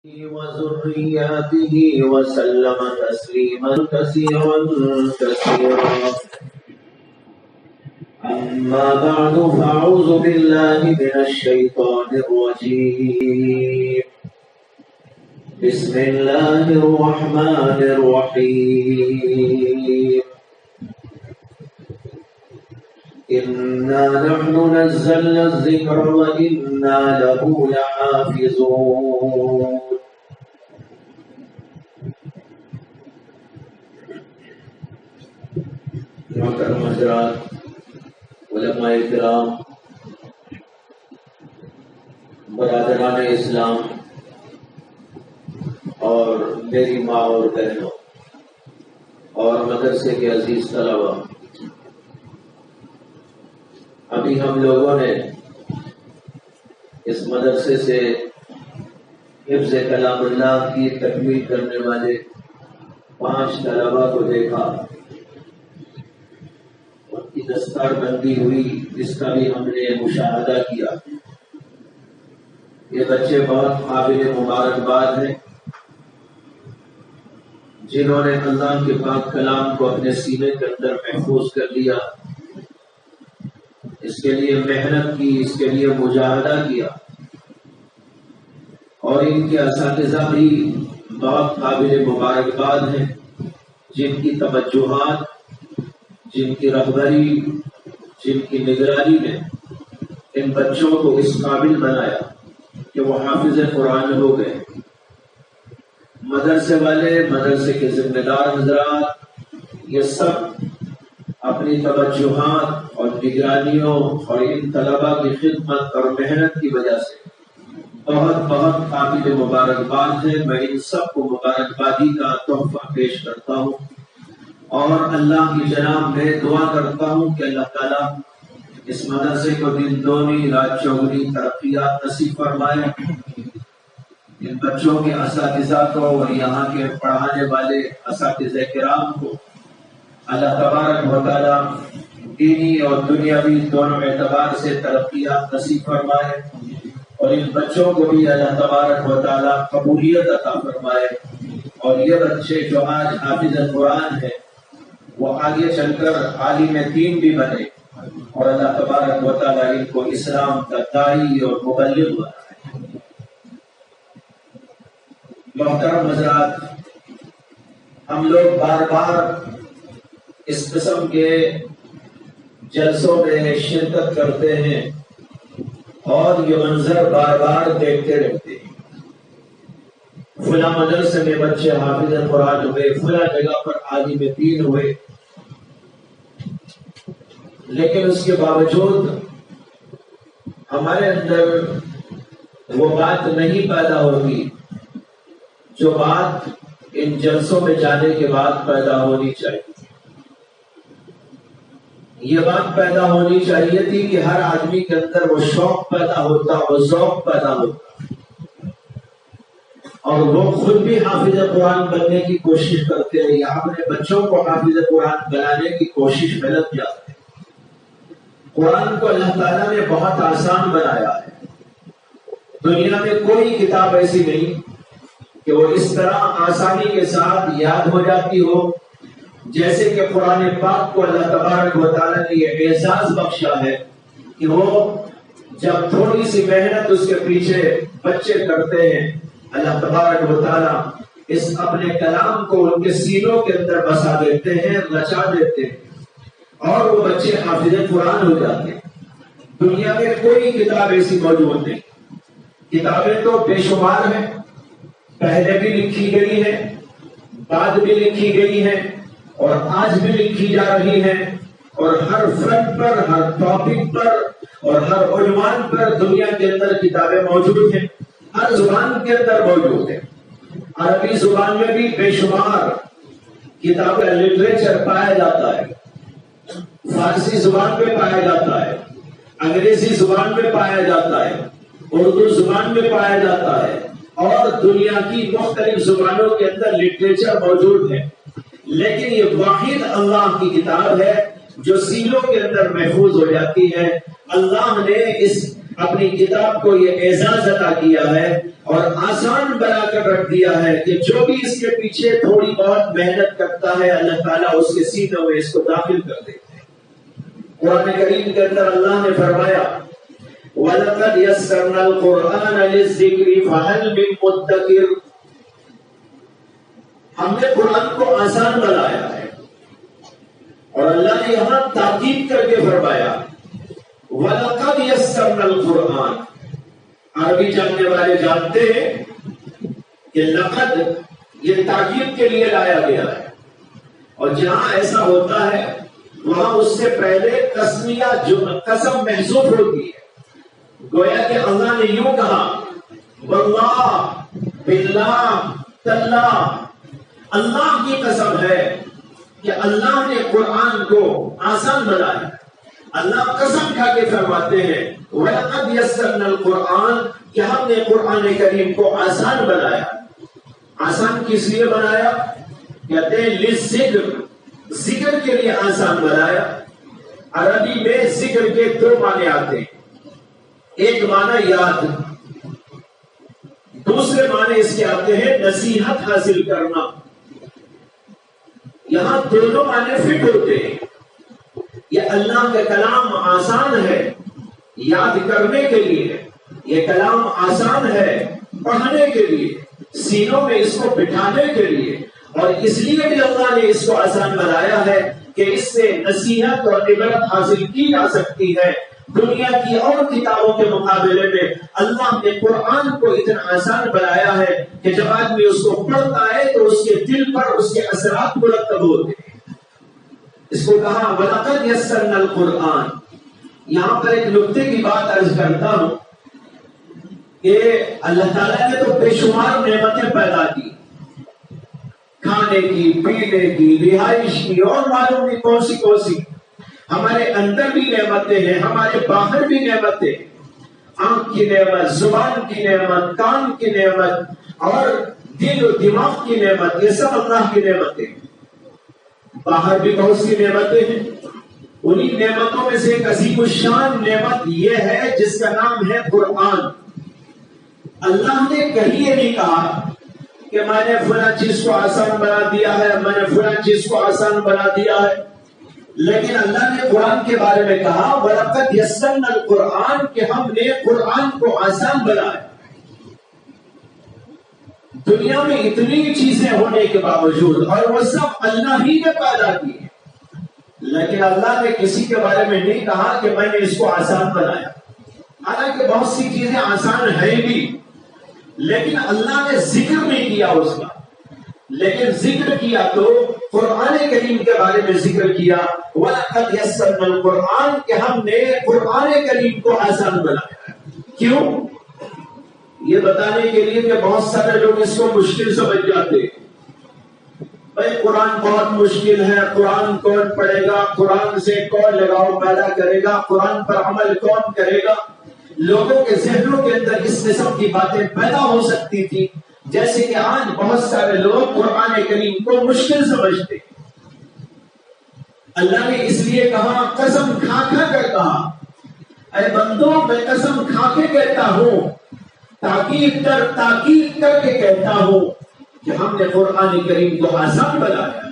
وذرياته وسلم تسليما كثيرا كثيرا. أما بعد فأعوذ بالله من الشيطان الرجيم. بسم الله الرحمن الرحيم. إنا نحن نزلنا الذكر وإنا له لحافظون. محترم حضرات، علماء کرام، برادران اسلام اور میری ماں اور بہنوں اور مدرسے کے عزیز طلباء، ابھی ہم لوگوں نے اس مدرسے سے حفظ کلام اللہ کی تکمیل کرنے والے 5 طلباء کو دیکھا. ان کی دستار بندی ہوئی، جس کا بھی ہم نے مشاہدہ کیا. یہ بچے بہت قابل مبارکباد ہیں، جنہوں نے اللہ کے پاک کلام کو اپنے سینے کے اندر محفوظ کر لیا، اس کے لیے محنت کی، اس کے لیے مجاہدہ کیا. اور ان کے اساتذہ بھی بہت قابل مبارکباد ہیں، جن کی توجہات، جن کی رہبری، جن کی نگرانی نے ان بچوں کو اس قابل بنایا کہ وہ حافظ قرآن ہو گئے. مدرسے والے، مدرسے کے ذمہ دار حضرات، یہ سب اپنی توجہات اور نگرانیوں اور ان طلباء کی خدمت اور محنت کی وجہ سے بہت بہت قابل مبارکباد ہے. میں ان سب کو مبارکبادی کا تحفہ پیش کرتا ہوں اور اللہ کی جناب میں دعا کرتا ہوں کہ اللہ تعالیٰ اس مدرسے کو دن دونی رات چوگنی ترقیات نصیب فرمائے. ان بچوں کے اساتذہ کو اور یہاں کے پڑھانے والے اساتذہ کرام کو اللہ تبارک و تعالیٰ دینی اور دنیاوی دونوں اعتبار سے ترقیات نصیب فرمائے، اور ان بچوں کو بھی اللہ تبارک و تعالیٰ قبولیت عطا فرمائے. اور یہ بچے جو آج حافظ قرآن ہے، وہ آگے چل کر عالم دین بھی بنے، اور اللہ تبارک و تعالیٰ ان کو اسلام کا داعی اور مبلغ بنائے. محترم حضرات، ہم لوگ بار بار اس قسم کے جلسوں میں شرکت کرتے ہیں اور یہ منظر بار بار دیکھتے رہتے ہیں. فلاں مدرسے میں بچے حافظ قرآن ہوئے، فلاں جگہ پر عالم دین ہوئے، لیکن اس کے باوجود ہمارے اندر وہ بات نہیں پیدا ہوتی جو بات ان جلسوں میں جانے کے بعد پیدا ہونی چاہیے. یہ بات پیدا ہونی چاہیے تھی کہ ہر آدمی کے اندر وہ شوق پیدا ہوتا، وہ ذوق پیدا ہوتا، اور وہ خود بھی حافظ قرآن بننے کی کوشش کرتے ہیں یا اپنے بچوں کو حافظ قرآن بنانے کی کوشش میں لگ جاتے ہیں. قرآن کو اللہ تعالیٰ نے بہت آسان بنایا ہے. دنیا میں کوئی کتاب ایسی نہیں کہ وہ اس طرح آسانی کے ساتھ یاد ہو جاتی ہو جیسے کہ قرآن پاک کو اللہ تبارک و تعالیٰ نے یہ اعزاز بخشا ہے کہ وہ جب تھوڑی سی محنت اس کے پیچھے بچے کرتے ہیں، اللہ تبارک و تعالیٰ اس اپنے کلام کو ان کے سینوں کے اندر بسا دیتے ہیں، رچا دیتے ہیں، اور وہ بچے حافظ قرآن ہو جاتے ہیں. دنیا میں کوئی کتاب ایسی موجود نہیں. کتابیں تو بے شمار ہیں، پہلے بھی لکھی گئی ہے، بعد بھی لکھی گئی ہے، اور آج بھی لکھی جا رہی ہے، اور ہر فرنٹ پر، ہر ٹاپک پر اور ہر عنوان پر دنیا کے اندر کتابیں موجود ہیں. ہر زبان کے اندر موجود ہے. عربی زبان میں بھی بے شمار کتابیں، لٹریچر پایا جاتا ہے. فارسی زبان میں پایا جاتا ہے، انگریزی زبان میں پایا جاتا ہے، اردو زبان میں پایا جاتا ہے، اور دنیا کی مختلف زبانوں کے اندر لٹریچر موجود ہے. لیکن یہ واحد اللہ کی کتاب ہے جو سینوں کے اندر محفوظ ہو جاتی ہے. اللہ نے اس اپنی کتاب کو یہ اعزاز عطا کیا ہے اور آسان بنا کر رکھ دیا ہے کہ جو بھی اس کے پیچھے تھوڑی بہت محنت کرتا ہے اللہ تعالیٰ اس کے سینوں میں اس کو داخل کر دیتے ہیں۔ قرآن کریم کے اندر اللہ نے فرمایا وَلَقَدْ يَسَّرْنَا الْقُرْآنَ لِلذِّكْرِ فَهَلْ مِن مُدَّكِرٍ، ہم نے قرآن کو آسان بنایا ہے، اور اللہ نے یہاں تاکید کر کے فرمایا وَلَقَدْ يَسَّرْنَا الْقُرْآنَ۔ عربی جاننے والے جانتے ہیں کہ لقد یہ تاکید کے لیے لایا گیا ہے، اور جہاں ایسا ہوتا ہے وہاں اس سے پہلے قسمیہ قسم محذوف ہوتی ہے، گویا کہ اللہ نے یوں کہا واللہ باللہ تاللہ، اللہ کی قسم ہے کہ اللہ نے قرآن کو آسان بنایا۔ اللہ قسم کھا کے فرماتے ہیں وَلَقَدْ يَسَّرْنَا الْقُرْآنَ کہ ہم نے قرآن کریم کو آسان بنایا۔ آسان کس لیے بنایا؟ کہتے ہیں لِلذِّکْر، ذکر کے لیے آسان بنایا۔ عربی میں ذکر کے دو معنی آتے ہیں، ایک معنی یاد، دوسرے معنی اس کے آتے ہیں نصیحت حاصل کرنا۔ یہاں دونوں معنی فٹ ہوتے ہیں۔ یہ اللہ کا کلام آسان ہے یاد کرنے کے لیے، یہ کلام آسان ہے پڑھنے کے لیے، سینوں میں اس کو بٹھانے کے لیے، اور اس لیے بھی اللہ نے اس کو آسان بنایا ہے کہ اس سے نصیحت اور عبرت حاصل کی جا سکتی ہے۔ دنیا کی اور کتابوں کے مقابلے میں اللہ نے قرآن کو اتنا آسان بنایا ہے کہ جب آدمی اس کو پڑھتا ہے تو اس کے دل پر اس کے اثرات مرتب ہوتے ہیں۔ اس کو کہا وَلَقَدْ يَسَّرْنَا الْقُرْآنَ۔ یہاں پر ایک نکتے کی بات عرض کرتا ہوں کہ اللہ تعالیٰ نے تو بے شمار نعمتیں پیدا کی، کھانے کی، پینے کی، رہائش کی، اور معلوم نہیں کون سی ہمارے اندر بھی نعمتیں ہیں، ہمارے باہر بھی نعمتیں، آنکھ کی نعمت، زبان کی نعمت، کان کی نعمت، اور دل و دماغ کی نعمت، یہ سب اللہ کی نعمتیں۔ باہر بھی بہت سی نعمتیں ہیں، انہی نعمتوں میں سے ایک عظیم الشان نعمت یہ ہے جس کا نام ہے قرآن۔ اللہ نے کہیں یہ نہیں کہا کہ میں نے فلاں چیز کو آسان بنا دیا ہے، میں نے فلاں چیز کو آسان بنا دیا ہے، لیکن اللہ نے قرآن کے بارے میں کہا وَلَقَدْ يَسَّرْنَا الْقُرْآنَ کہ ہم نے قرآن کو آسان بنایا۔ دنیا میں اتنی چیزیں ہونے کے باوجود، اور وہ سب اللہ ہی نے پیدا کی ہیں، لیکن اللہ نے کسی کے بارے میں نہیں کہا کہ میں نے اس کو آسان بنایا۔ حالانکہ بہت سی چیزیں آسان ہیں بھی، لیکن اللہ نے ذکر نہیں کیا اس کا۔ لیکن ذکر کیا تو قرآن کریم کے بارے میں ذکر کیا وَلَقَدْ يَسَّرْنَا الْقُرْآنَ کہ ہم نے قرآن کریم کو آسان بنایا۔ کیوں؟ یہ بتانے کے لیے کہ بہت سارے لوگ اس کو مشکل سمجھ جاتے ہیں۔ بھائی قرآن بہت مشکل ہے، قرآن کون پڑھے گا، قرآن سے کون لگاؤ پیدا کرے گا، قرآن پر عمل کون کرے گا۔ لوگوں کے ذہنوں کے اندر اس قسم کی باتیں پیدا ہو سکتی تھی، جیسے کہ آج بہت سارے لوگ قرآن کریم کو مشکل سمجھتے۔ اللہ نے اس لیے کہا، قسم کھا کھا کر کہا، اے بندو میں قسم کھا کے کہتا ہوں، تاکید کر کے کہتا ہوں کہ ہم نے قرآن کریم کو آسان بنایا۔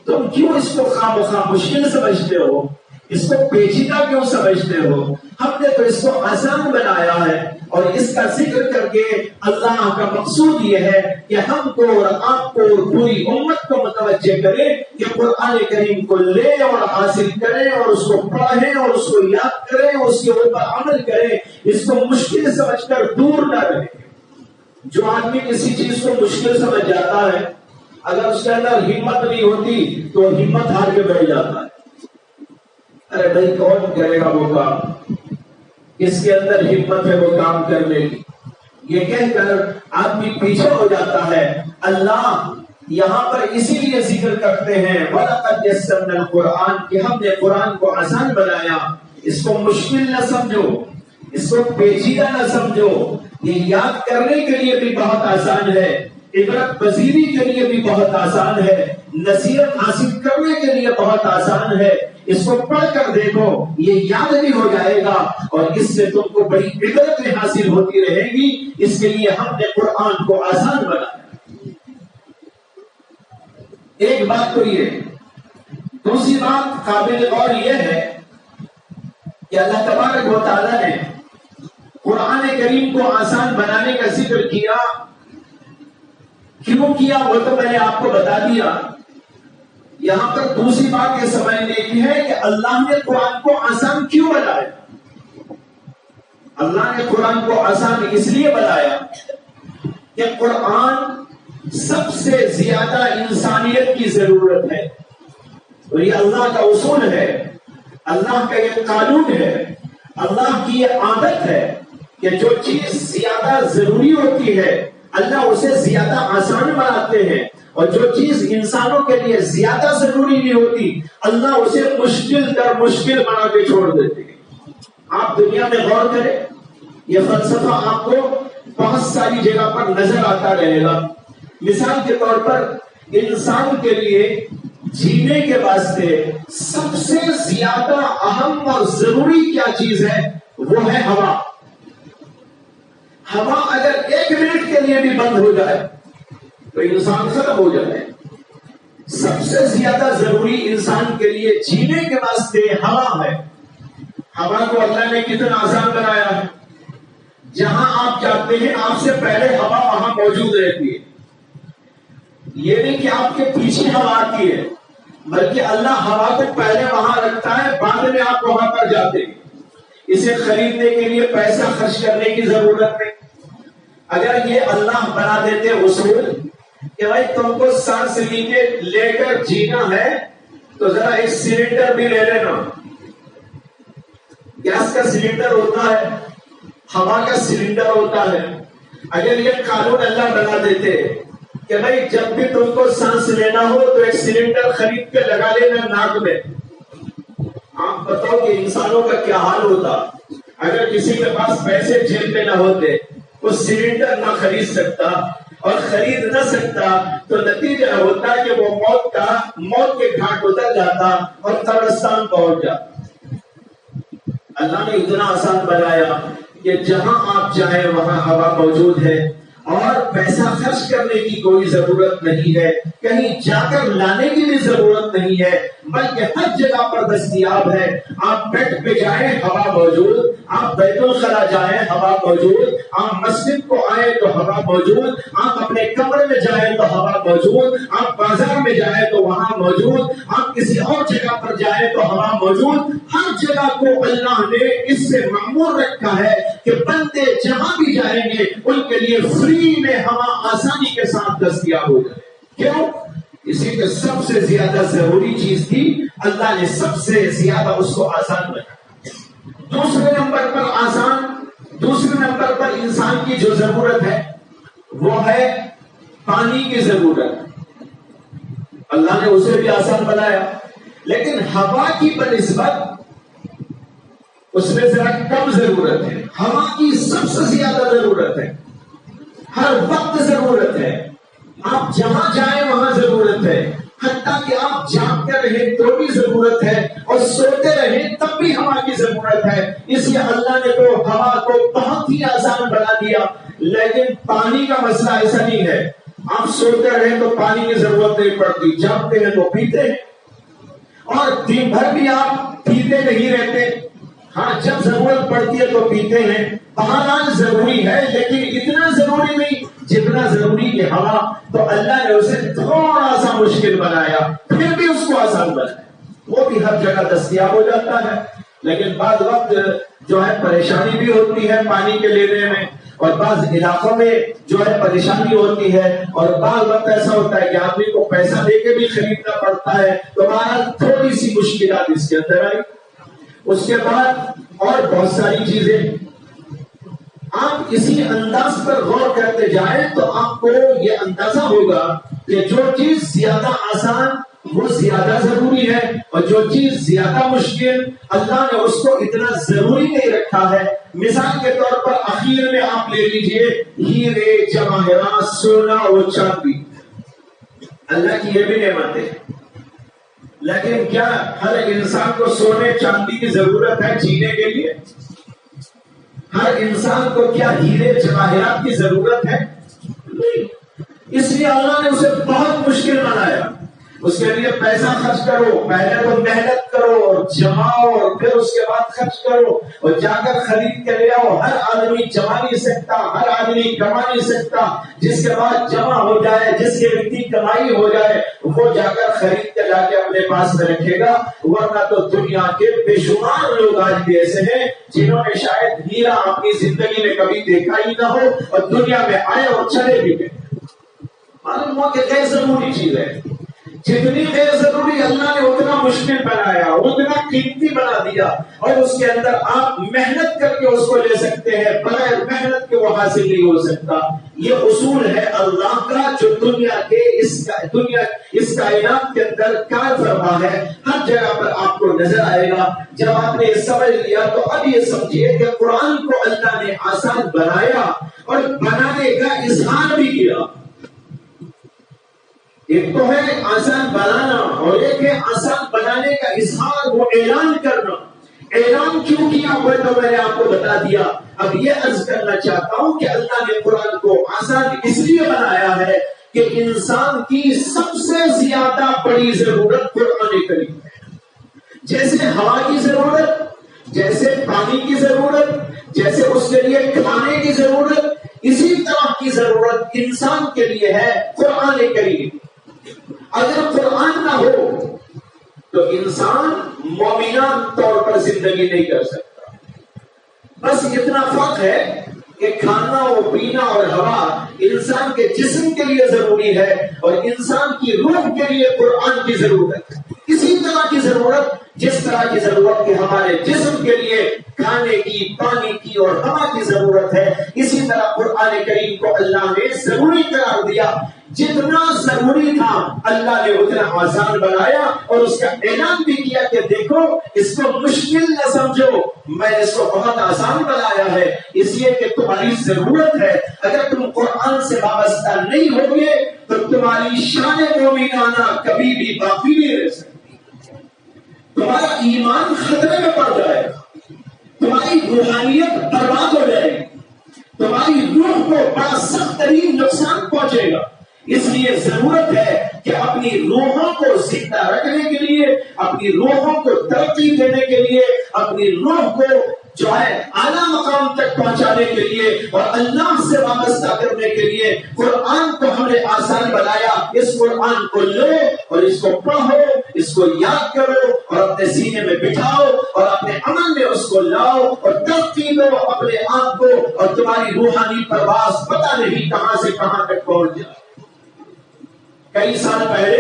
تم کیوں اس کو خواہ مخواہ مشکل سمجھتے ہو، اس کو پیچیدہ کیوں سمجھتے ہو؟ ہم نے تو اس کو آسان بنایا ہے، اور اس کا ذکر کر کے اللہ کا مقصود یہ ہے کہ ہم کو اور آپ کو اور پوری امت کو متوجہ کرے کہ قرآن کریم کو لے اور حاصل کریں، اور اس کو پڑھیں، اور اس کو یاد کریں، اور اس کے اوپر عمل کریں، اس کو مشکل سمجھ کر دور نہ رہیں۔ جو آدمی کسی چیز کو مشکل سمجھ جاتا ہے، اگر اس کے اندر ہمت نہیں ہوتی تو ہمت ہار کے بیٹھ جاتا ہے۔ ارے بھائی کون کرے گا وہ کام، اس کے اندر ہمت ہے وہ کام کرنے کی، یہ کہہ کر آدمی پیچھے ہو جاتا ہے۔ اللہ یہاں پر اسی لیے ذکر کرتے ہیں وَلَقَدْ يَسَّرْنَا الْقُرْآنَ کہ ہم نے قرآن کو آسان بنایا۔ اس کو مشکل نہ سمجھو، اس کو پیچیدہ نہ سمجھو، یہ یاد کرنے کے لیے بھی بہت آسان ہے، عبرت پذیری کے لیے بھی بہت آسان ہے، نصیحت حاصل کرنے کے لیے بہت آسان ہے۔ اس کو پڑھ کر دیکھو، یہ یاد بھی ہو جائے گا اور اس سے تم کو بڑی عبرتیں حاصل ہوتی رہے گی۔ اس کے لیے ہم نے قرآن کو آسان بنایا۔ ایک بات تو یہ، دوسری بات قابل غور یہ ہے کہ اللہ تبارک و تعالیٰ نے قرآن کریم کو آسان بنانے کا ذکر کیا، کیوں کیا وہ تو میں نے آپ کو بتا دیا۔ یہاں پر دوسری بات یہ سمجھنے کی ہے کہ اللہ نے قرآن کو آسان کیوں بنایا۔ اللہ نے قرآن کو آسان اس لیے بنایا کہ قرآن سب سے زیادہ انسانیت کی ضرورت ہے، اور یہ اللہ کا اصول ہے، اللہ کا یہ قانون ہے، اللہ کی یہ عادت ہے کہ جو چیز زیادہ ضروری ہوتی ہے اللہ اسے زیادہ آسان بناتے ہیں، اور جو چیز انسانوں کے لیے زیادہ ضروری نہیں ہوتی اللہ اسے مشکل در مشکل بنا کے چھوڑ دیتے ہیں۔ آپ دنیا میں غور کریں، یہ فلسفہ آپ کو بہت ساری جگہ پر نظر آتا رہے گا۔ مثال کے طور پر انسان کے لیے جینے کے واسطے سب سے زیادہ اہم اور ضروری کیا چیز ہے؟ وہ ہے ہوا۔ ہوا اگر 1 منٹ کے لیے بھی بند ہو جائے تو انسان ختم ہو جائے۔ سب سے زیادہ ضروری انسان کے لیے جینے کے واسطے ہوا ہے۔ ہوا کو اللہ نے کتنا آسان بنایا ہے، جہاں آپ جاتے ہیں آپ سے پہلے ہوا وہاں موجود رہتی ہے۔ یہ نہیں کہ آپ کے پیچھے ہوا آتی ہے، بلکہ اللہ ہوا کو پہلے وہاں رکھتا ہے، بعد میں آپ وہاں پر جاتے ہیں۔ اسے خریدنے کے لیے پیسہ خرچ کرنے کی ضرورت نہیں۔ اگر یہ اللہ بنا دیتے اصول کہ بھائی تم کو سانس لے کر جینا ہے تو ذرا ایک سلنڈر بھی لے لینا، گیس کا سلنڈر ہوتا ہے، ہوا کا سلنڈر ہوتا ہے۔ اگر یہ قانون اللہ بنا دیتے کہ بھائی جب بھی تم کو سانس لینا ہو تو ایک سلنڈر خرید کے لگا لینا ناک میں، آپ بتاؤ کہ انسانوں کا کیا حال ہوتا اگر کسی کے پاس پیسے جیب میں نہ ہوتے، وہ سلنڈر نہ خرید سکتا اور خرید نہ سکتا تو نتیجہ ہوتا کہ وہ موت کے گھاٹ اتر جاتا اور قبرستان پہنچ جاتا۔ اللہ نے اتنا آسان بنایا کہ جہاں آپ جائیں وہاں ہوا موجود ہے، اور پیسہ خرچ کرنے کی کوئی ضرورت نہیں ہے، کہیں جا کر لانے کی بھی ضرورت نہیں ہے، بلکہ ہر جگہ پر دستیاب ہے۔ آپ بیڈ پہ جائیں ہوا موجود، آپ بیت الخلا جائیں ہوا موجود، آپ مسجد کو آئیں تو ہوا موجود، آپ اپنے کمرے میں جائیں تو ہوا موجود، آپ بازار میں جائیں تو وہاں موجود، آپ کسی اور جگہ پر جائیں تو ہوا موجود۔ ہر جگہ کو اللہ نے اس سے معمور رکھا ہے کہ بندے جہاں بھی جائیں گے ان کے لیے فری میں ہوا آسانی کے ساتھ دستیاب ہو جائے۔ کیوں؟ اسی کے سب سے زیادہ ضروری چیز تھی، اللہ نے سب سے زیادہ اس کو آسان بنایا۔ دوسرے نمبر پر انسان کی جو ضرورت ہے وہ ہے پانی کی ضرورت۔ اللہ نے اسے بھی آسان بنایا، لیکن ہوا کی بنسبت اس میں ذرا کم ضرورت ہے۔ ہوا کی سب سے زیادہ ضرورت ہے، ہر وقت ضرورت ہے، آپ جہاں جائیں وہاں ضرورت ہے، حتیٰ کہ آپ جاگتے رہیں تو بھی ضرورت ہے اور سوتے رہیں تب بھی ہوا کی ضرورت ہے۔ اس لیے اللہ نے تو ہوا کو بہت ہی آسان بنا دیا۔ لیکن پانی کا مسئلہ ایسا نہیں ہے، آپ سوتے رہیں تو پانی کی ضرورت نہیں پڑتی، جاگتے ہیں تو پیتے ہیں، اور دن بھر بھی آپ پیتے نہیں رہتے، ہاں جب ضرورت پڑتی ہے تو پیتے ہیں۔ پانی ضروری ہے لیکن اتنا ضروری نہیں جتنا ضروری ہے ہوا، تو اللہ نے اسے تھوڑا سا مشکل بنایا، پھر بھی اس کو آسان بنایا، وہ بھی ہر جگہ دستیاب ہو جاتا ہے۔ لیکن بعض وقت جو ہے پریشانی بھی ہوتی ہے پانی کے لینے میں، اور بعض علاقوں میں جو ہے پریشانی ہوتی ہے، اور بعض وقت ایسا ہوتا ہے کہ آدمی کو پیسہ دے کے بھی خریدنا پڑتا ہے، تو ہمارا تھوڑی سی مشکلات اس کے اندر آئی۔ اس کے بعد اور بہت ساری چیزیں، آپ اسی انداز پر غور کرتے جائیں تو آپ کو یہ اندازہ ہوگا کہ جو چیز زیادہ آسان وہ زیادہ ضروری ہے، اور جو چیز زیادہ مشکل اللہ نے اس کو اتنا ضروری نہیں رکھا ہے۔ مثال کے طور پر اخیر میں آپ لے لیجئے ہیرے، جواہرات، سونا اور چاندی، اللہ کی یہ بھی نعمت ہے۔ لیکن کیا ہر انسان کو سونے چاندی کی ضرورت ہے جینے کے لیے؟ ہر انسان کو کیا ہیرے جواہرات کی ضرورت ہے؟ نہیں۔ اس لیے اللہ نے اسے بہت مشکل بنایا۔ اس کے لیے پیسہ خرچ کرو، پہلے تو محنت کرو اور جماؤ اور پھر اس کے بعد خرچ کرو اور جا کر خرید کے لے آؤ۔ ہر آدمی جما نہیں سکتا، ہر آدمی کما نہیں سکتا۔ جس کے بعد جمع ہو جائے، جس کی اتنی کمائی ہو جائے، وہ جا کر خرید کے لا کے اپنے پاس میں رکھے گا۔ ورنہ تو دنیا کے بے شمار لوگ آج بھی ایسے ہیں جنہوں نے شاید ہیرا اپنی زندگی میں کبھی دیکھا ہی نہ ہو اور دنیا میں آئے اور چلے بھی گئے۔ معلوم ہوا کہ غیر ضروری چیز ہے۔ جتنی غیر ضروری اللہ نے اتنا مشکل بنایا، اتنا قیمتی بنا دیا، اور اس کے اندر آپ محنت کر کے اس کو لے سکتے ہیں، بغیر محنت کے وہ حاصل نہیں ہو سکتا۔ یہ اصول ہے اللہ کا جو دنیا کے اس کائنات کے اندر کار فرما ہے، ہر جگہ پر آپ کو نظر آئے گا۔ جب آپ نے یہ سمجھ لیا تو اب یہ سمجھیے کہ قرآن کو اللہ نے آسان بنایا اور بنانے کا اظہار بھی کیا۔ ایک تو ہے آسان بنانا اور ایک ہے آسان بنانے کا اظہار، وہ اعلان کرنا۔ اعلان کیوں کیا وہ تو میں نے آپ کو بتا دیا۔ اب یہ عرض کرنا چاہتا ہوں کہ اللہ نے قرآن کو آسان اس لیے بنایا ہے کہ انسان کی سب سے زیادہ بڑی ضرورت قرآن کریم ہے۔ جیسے ہوا کی ضرورت، جیسے پانی کی ضرورت، جیسے اس کے لیے کھانے کی ضرورت، اسی طرح کی ضرورت انسان کے لیے ہے قرآن کریم۔ اگر قرآن نہ ہو تو انسان مومنان طور پر زندگی نہیں کر سکتا۔ بس اتنا فرق ہے کہ کھانا اور پینا اور ہوا انسان کے جسم کے لیے ضروری ہے اور انسان کی روح کے لیے قرآن کی ضرورت ہے۔ اسی طرح کی ضرورت جس طرح کی ضرورت کہ ہمارے جسم کے لیے کھانے کی، پانی کی اور ہوا کی ضرورت ہے، اسی طرح قرآن کریم کو اللہ نے ضروری قرار دیا۔ جتنا ضروری تھا اللہ نے اتنا آسان بنایا اور اس کا اعلان بھی کیا کہ دیکھو اس کو مشکل نہ سمجھو، میں نے اس کو بہت آسان بنایا ہے، اس لیے کہ تمہاری ضرورت ہے۔ اگر تم قرآن سے وابستہ نہیں ہوگے تو تمہاری شان مومنانہ کبھی بھی باقی نہیں رہ سکتی، تمہارا ایمان خطرے میں پڑ جائے گا، تمہاری روحانیت برباد ہو جائے گی، تمہاری روح کو بڑا سخت ترین نقصان پہنچے گا۔ اس لیے ضرورت ہے کہ اپنی روحوں کو زندہ رکھنے کے لیے، اپنی روحوں کو ترقی دینے کے لیے، اپنی روح کو جو ہے اعلیٰ مقام تک پہنچانے کے لیے اور اللہ سے وابستہ کرنے کے لیے قرآن کو ہم نے آسان بنایا۔ اس قرآن کو لو اور اس کو پڑھو، اس کو یاد کرو اور اپنے سینے میں بٹھاؤ اور اپنے عمل میں اس کو لاؤ اور ترقی دو اپنے آپ کو، اور تمہاری روحانی پرواز پتہ نہیں کہاں سے کہاں تک پہنچ جائے۔ کئی سال پہلے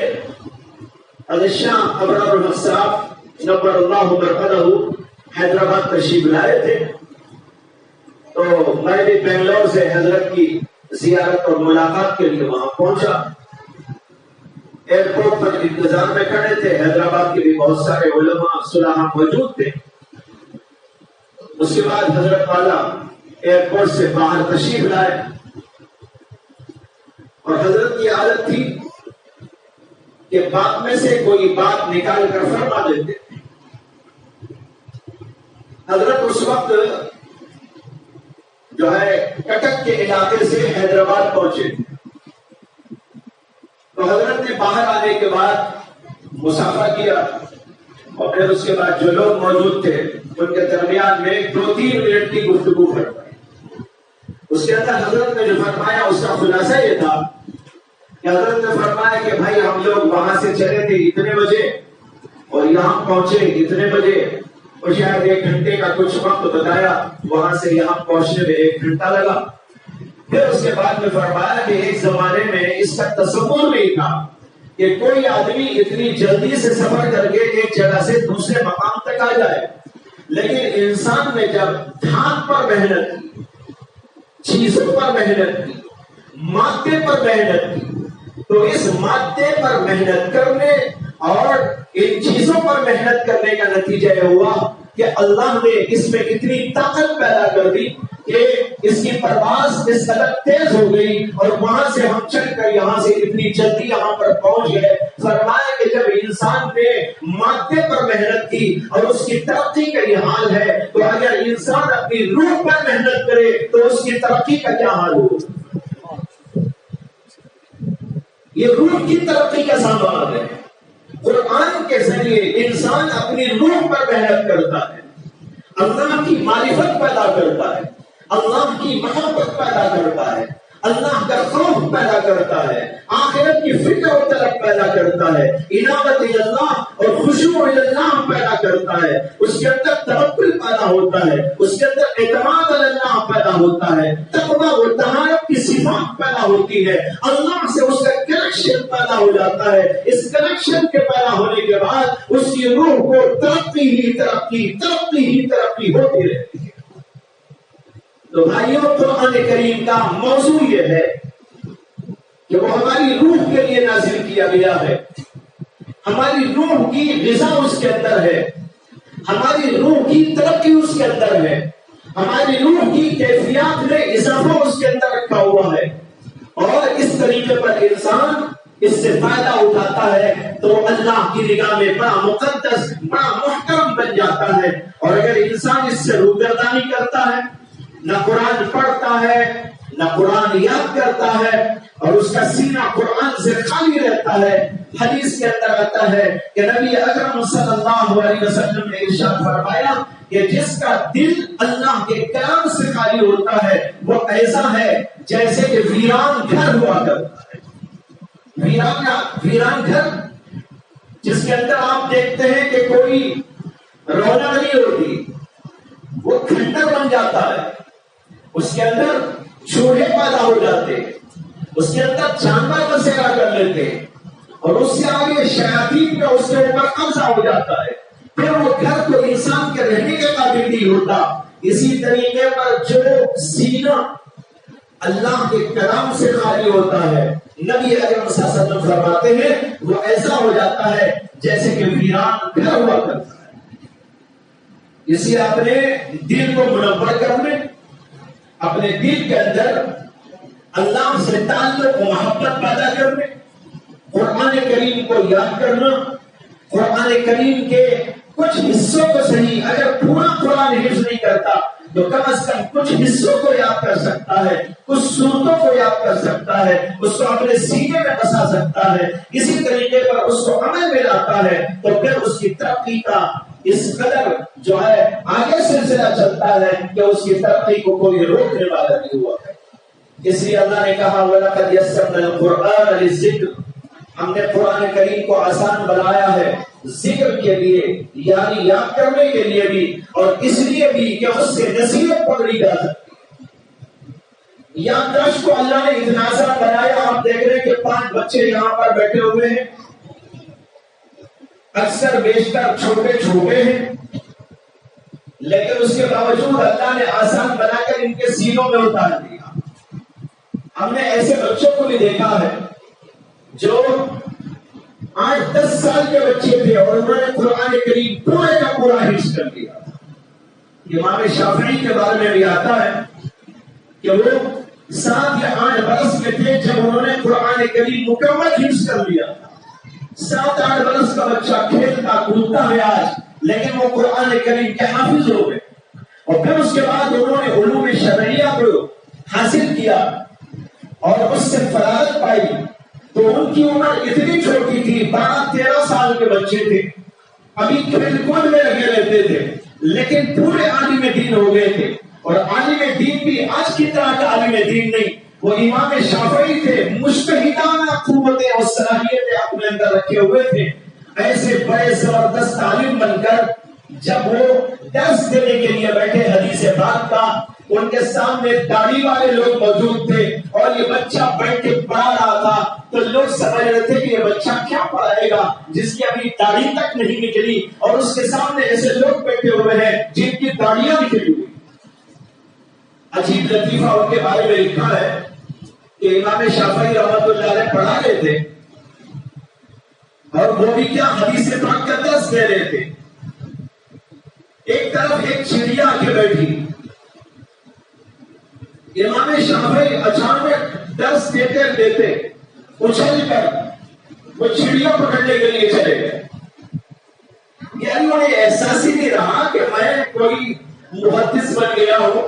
حضرت شاہ ابرار الحق صاحب نور اللہ مرقدہ حیدرآباد تشریف لائے تھے، تو میں بھی بنگلور سے حضرت کی زیارت اور ملاقات کے لیے وہاں پہنچا۔ ایئرپورٹ پر انتظار میں کھڑے تھے، حیدرآباد کے بھی بہت سارے علماء صلاح موجود تھے۔ اس کے بعد حضرت والا ایئرپورٹ سے باہر تشریف لائے اور حضرت کی عادت تھی کہ بات میں سے کوئی بات نکال کر فرما دیتے تھے۔ حضرت اس وقت جو ہے کٹک کے علاقے سے حیدرآباد پہنچے، تو حضرت نے باہر آنے کے بعد مسافہ کیا اور پھر اس کے بعد جو لوگ موجود تھے ان کے درمیان میں 2-3 منٹ کی گفتگو فرمائی۔ اس کے اندر حضرت نے جو فرمایا اس کا خلاصہ یہ تھا کہ حضرت نے فرمایا کہ بھائی ہم لوگ وہاں سے چلے تھے اتنے بجے اور یہاں پہنچے اتنے بجے، اور شاید 1 گھنٹے کا کچھ وقت بتایا، وہاں سے یہاں پہنچنے میں 1 گھنٹہ لگا۔ پھر اس کے بعد میں فرمایا کہ ایک زمانے میں اس کا تصور نہیں تھا کہ کوئی آدمی اتنی جلدی سے سفر کر کے ایک جگہ سے دوسرے مقام تک آ جائے، لیکن انسان نے جب دھان پر محنت کی، چیزوں پر محنت کی، مادے پر محنت کی، تو اس مادے پر محنت کرنے اور ان چیزوں پر محنت کرنے کا نتیجہ یہ ہوا کہ اللہ نے اس میں اتنی طاقت پیدا کر دی کہ اس کی پرواز اس قدر تیز ہو گئی اور وہاں سے ہم چل کر یہاں سے اتنی جلدی یہاں پر پہنچ گئے. فرمایا کہ جب انسان نے مادے پر محنت کی اور اس کی ترقی کا یہ حال ہے تو اگر انسان اپنی روح پر محنت کرے تو اس کی ترقی کا کیا حال ہو. یہ روح کی ترقی کا سامان ہے. قرآن کے ذریعے انسان اپنی روح پر محنت کرتا ہے, اللہ کی معرفت پیدا کرتا ہے, اللہ کی محبت پیدا کرتا ہے, اللہ کا خوف پیدا کرتا ہے, آخرت کی فکر و طلب پیدا کرتا ہے, انابت اللہ اور خشوع اللہ پیدا کرتا ہے, اس کے اندر توکل پیدا ہوتا ہے, اس کے اندر اعتماد اللہ پیدا ہوتا ہے, تقویٰ و طہارت کی صفات پیدا ہوتی ہے, اللہ سے اس کا کنیکشن پیدا ہو جاتا ہے. اس کنیکشن کے پیدا ہونے کے بعد اس کی روح کو ترقی ہی ترقی ہوتی رہتی ہے. تو بھائیوں, قرآن کریم کا موضوع یہ ہے کہ وہ ہماری روح کے لیے نازل کیا گیا ہے, ہماری روح کی غذا اس کے اندر ہے, ہماری روح کی ترقی اس کے اندر ہے, ہماری روح کی کیفیات میں اضافہ اس کے اندر رکھا ہوا ہے, اور اس طریقے پر انسان اس سے فائدہ اٹھاتا ہے تو اللہ کی نگاہ میں بڑا مقدس, بڑا محترم بن جاتا ہے. اور اگر انسان اس سے روگردانی کرتا ہے, نہ قرآن پڑھتا ہے, نہ قرآن یاد کرتا ہے, اور اس کا سینہ قرآن سے خالی رہتا ہے, حدیث کے اندر آتا ہے کہ نبی اکرم صلی اللہ علیہ وسلم نے ارشاد فرمایا کہ جس کا دل اللہ کے کلام سے خالی ہوتا ہے وہ ایسا ہے جیسے کہ ویران گھر ہوا کرتا ہے. ویران گھر جس کے اندر آپ دیکھتے ہیں کہ کوئی رونق نہیں ہوتی, وہ کھنڈر بن جاتا ہے, اس کے اندر چوہے پیدا ہو جاتے, اس کے اندر جانور بسیرا کر لیتے, اور اس سے آگے شیاطین کا اس کے اوپر قبضہ ہو جاتا ہے, پھر وہ گھر تو انسان کے رہنے کے قابل نہیں ہوتا. اسی طریقے پر جو سینہ اللہ کے کلام سے خالی ہوتا ہے, نبی اکرم صلی اللہ علیہ وسلم فرماتے ہیں وہ ایسا ہو جاتا ہے جیسے کہ ویران گھر ہوا کرتا ہے. اسی اپنے دل کو منور کرنے, اپنے دل کے اندر اللہ سے تعلق و محبت پیدا کرنے, قرآن کریم کو یاد کرنا, قرآن کریم کے کچھ حصوں کو صحیح, اگر پورا قرآن حفظ نہیں کرتا تو کم از کم کچھ حصوں کو یاد کر سکتا ہے, کچھ صورتوں کو یاد کر سکتا ہے, اس کو اپنے سینے میں بسا سکتا ہے, اسی طریقے پر اس کو عمل میں لاتا ہے, تو پھر اس کی ترقی کا اس قدر جو ہے آگے سلسلہ چلتا ہے کہ اس کی ترقی کو کوئی روکنے والا نہیں ہوا ہے. اس لیے اللہ نے کہا وَلَقَدْ يَسَّرْنَا الْقُرْآنَ لِلذِّكْرِ, ہم نے قرآن کریم کو آسان بنایا ہے ذکر کے لیے, یعنی یاد کرنے کے لیے بھی, اور اس لیے بھی کہ اس سے نصیحت پکڑی جا سکتی ہے. یادداشت کو اللہ نے اتنا آسان بنایا. آپ دیکھ رہے ہیں کہ 5 بچے یہاں پر بیٹھے ہوئے ہیں, اکثر بیشتر چھوٹے ہیں, لیکن اس کے باوجود اللہ نے آسان بنا کر ان کے سینوں میں اتار دیا. ہم نے ایسے بچوں کو بھی دیکھا ہے جو 8-10 سال کے بچے تھے اور انہوں نے قرآن کریم پورے کا پورا حفظ کر لیا. امام شافعی کے بارے میں بھی آتا ہے کہ وہ 7 یا 8 برس کے تھے جب انہوں نے قرآن کریم مکمل حفظ کر لیا. 7-8 برس کا بچہ کھیلتا کودتا ہے آج, لیکن وہ قرآن کریم کے حافظ ہو گئے. اور پھر اس کے بعد انہوں نے علوم شرعیہ کو حاصل کیا اور اس سے فراغت پائی, تو ان کی عمر اتنی چھوٹی تھی, 12-13 سال کے بچے تھے, ابھی کھیل کود میں لگے رہتے تھے, لیکن پورے عالم دین ہو گئے تھے. اور عالم دین بھی آج کی طرح کا عالم دین نہیں, وہ امام شافعی تھے, مجتہدانہ قوتیں اور صلاحیتیں اپنے اندر رکھے ہوئے تھے. ایسے بڑے زبردست عالم بن کر جب وہ درس دینے کے لیے بیٹھے حدیث پاک کا, ان کے سامنے داڑھی والے لوگ موجود تھے اور یہ بچہ بیٹھ کے پڑھا رہا تھا, تو لوگ سمجھ رہے تھے کہ یہ بچہ کیا پڑھائے گا جس کی ابھی داڑھی تک نہیں نکلی, اور اس کے سامنے ایسے لوگ بیٹھے ہوئے ہیں جن کی داڑیاں نکلی ہوئی. عجیب لطیفہ ان کے بارے میں لکھا ہے کہ امام شافعی رحمۃ اللہ علیہ پڑھا رہے تھے, اور وہ بھی کیا حدیث پاک کا درس دے رہے تھے. ایک طرف ایک چڑیا کے بیٹھی، امام شافعی اچانک درس دیتے دیتے اچھل کر وہ چڑیا پکڑنے کے لیے چلے گئے. یعنی انہیں احساس ہی نہیں رہا کہ میں کوئی محدث بن گیا ہوں،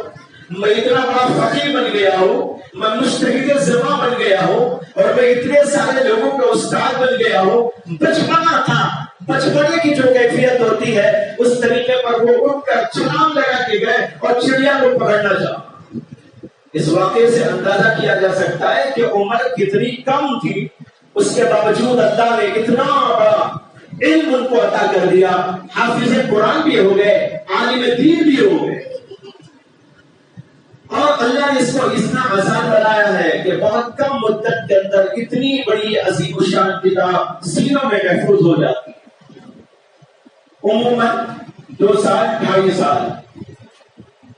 میں اتنا بڑا فقیہ بن گیا ہوں، میں مجتہد زماں بن گیا ہوں، اور میں اتنے سارے لوگوں کا استاد بن گیا ہوں. بچپنا تھا، بچپنے کی جو کیفیت ہوتی ہے اس طریقے پر وہ اٹھ کر چھلانگ لگا کے گئے اور چڑیا کو پکڑنا چاہا. اس واقعے سے اندازہ کیا جا سکتا ہے کہ عمر کتنی کم تھی، اس کے باوجود اللہ نے اتنا بڑا علم ان کو عطا کر دیا. حافظ قرآن بھی ہو گئے، عالم دین بھی ہو گئے، اور اللہ نے اس کو اتنا آسان بنایا ہے کہ بہت کم مدت کے اندر اتنی بڑی عظیم الشان کتاب سینوں میں محفوظ ہو جاتی ہے. عموماً 2 سال 2.5 سال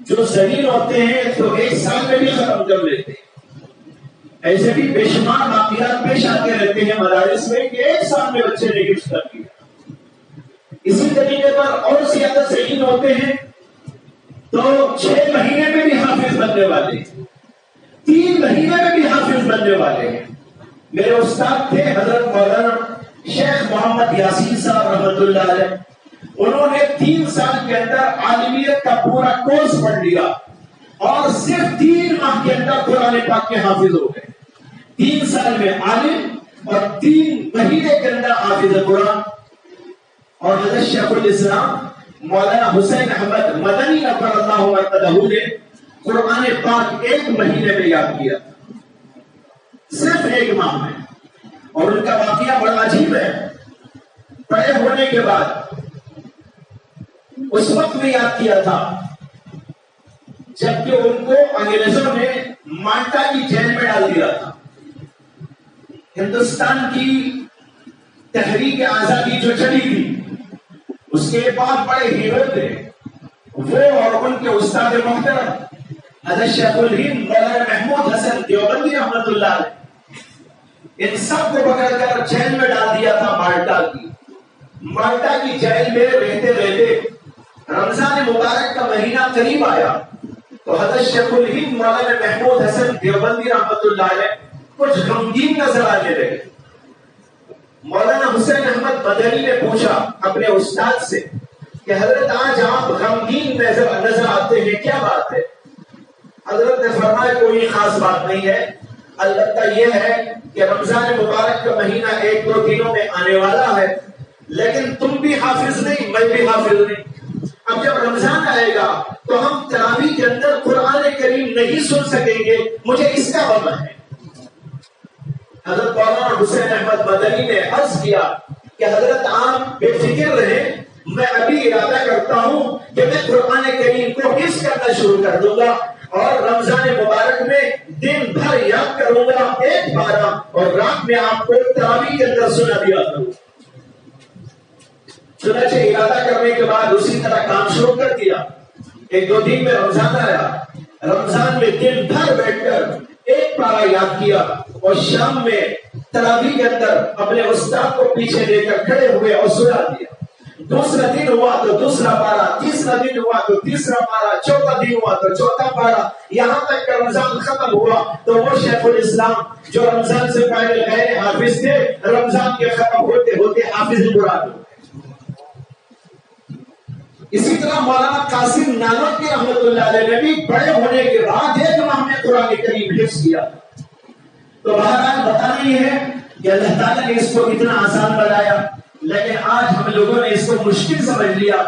جو ذہین ہوتے ہیں تو 1 سال میں بھی ختم کر لیتے ہیں. ایسے بھی بے شمار واقعات پیش آتے رہتے ہیں مدارس میں کہ 1 سال میں بچے نے حفظ کر دیا. اسی طریقے پر اور زیادہ ذہین ہوتے ہیں تو 6 مہینے میں بھی حافظ بننے والے ہیں، 3 مہینے میں بھی حافظ بننے والے ہیں. میرے استاد تھے حضرت مولانا شیخ محمد یاسین صاحب رحمۃ اللہ علیہ. انہوں نے 3 سال کے اندر عالمیت کا پورا کورس پڑھ لیا اور صرف 3 ماہ کے اندر قرآن پاک کے حافظ ہو گئے. 3 سال میں عالم اور 3 مہینے کے اندر حافظ قرآن. اور حضرت شیخ الاسلام مولانا حسین احمد مدنی نفر اللہ مرتدہ نے قرآن پاک 1 مہینے میں یاد کیا، صرف 1 ماہ میں. اور ان کا واقعہ بڑا عجیب ہے. پڑھے ہونے کے بعد اس وقت میں یاد کیا تھا جبکہ ان کو انگریزوں نے مالٹا کی جیل میں ڈال دیا تھا. ہندوستان کی تحریک آزادی جو چلی تھی اس کے بعد بڑے ہیرو تھے وہ اور ان کے استاد محترم حضرت شیخ الہند مولانا محمود حسن دیوبندی رحمۃ اللہ علیہ. ان سب کو پکڑ کر جیل میں ڈال دیا تھا مالٹا کی جیل میں رہتے رہتے رمضان مبارک کا مہینہ قریب آیا تو حضرت شیخ الہند مولانا محمود حسن دیوبندی رحمۃ اللہ علیہ کچھ غمگین نظر آنے لگے. مولانا حسین احمد مدنی نے پوچھا اپنے استاد سے کہ حضرت آج آپ غمگین نظر آتے ہیں، کیا بات ہے؟ حضرت نے فرمایا کوئی خاص بات نہیں ہے، البتہ یہ ہے کہ رمضان مبارک کا مہینہ 1-2 دنوں میں آنے والا ہے، لیکن تم بھی حافظ نہیں، میں بھی حافظ نہیں. اب جب رمضان آئے گا تو ہم تراویح کے اندر قرآن کریم نہیں سن سکیں گے، مجھے اس کا غم ہے. حضرت مولانا حسین احمد مدنی نے عرض کیا کہ حضرت آپ بے فکر رہیں، میں ابھی ارادہ کرتا ہوں کہ میں قرآن کریم کو حفظ کرنا شروع کر دوں گا اور رمضان مبارک میں دن بھر یاد کروں گا 1 پارہ اور رات میں آپ کو تراویح کے اندر سنا دیا کروں. چنانچہ ارادہ کرنے کے بعد اسی طرح کام شروع کر دیا. 1-2 دن میں رمضان آیا، رمضان میں دن بھر بیٹھ کر 1 پارہ یاد کیا اور شام میں تراویح کے اندر اپنے استاد کو پیچھے لے کر کھڑے ہوئے اور سنا دیا. دوسرا دن ہوا تو دوسرا پارہ، تیسرا دن ہوا تو تیسرا پارہ، چوتھا دن ہوا تو چوتھا پارہ، یہاں تک کہ رمضان ختم ہوا تو وہ شیخ الاسلام جو رمضان سے پہلے غیر حافظ تھے رمضان کے ختم ہوتے ہوتے حافظ قرآن. اسی طرح مولانا قاسم نانوتوی رحمۃ اللہ علیہ نے بھی بڑے ہونے کے بعد 1 ماہ میں قرآن کریم حفظ کیا. تو بہرحال بتانا یہ ہے کہ اللہ تعالیٰ نے اس کو اتنا آسان بنایا، لیکن آج ہم لوگوں نے اس کو مشکل سمجھ لیا.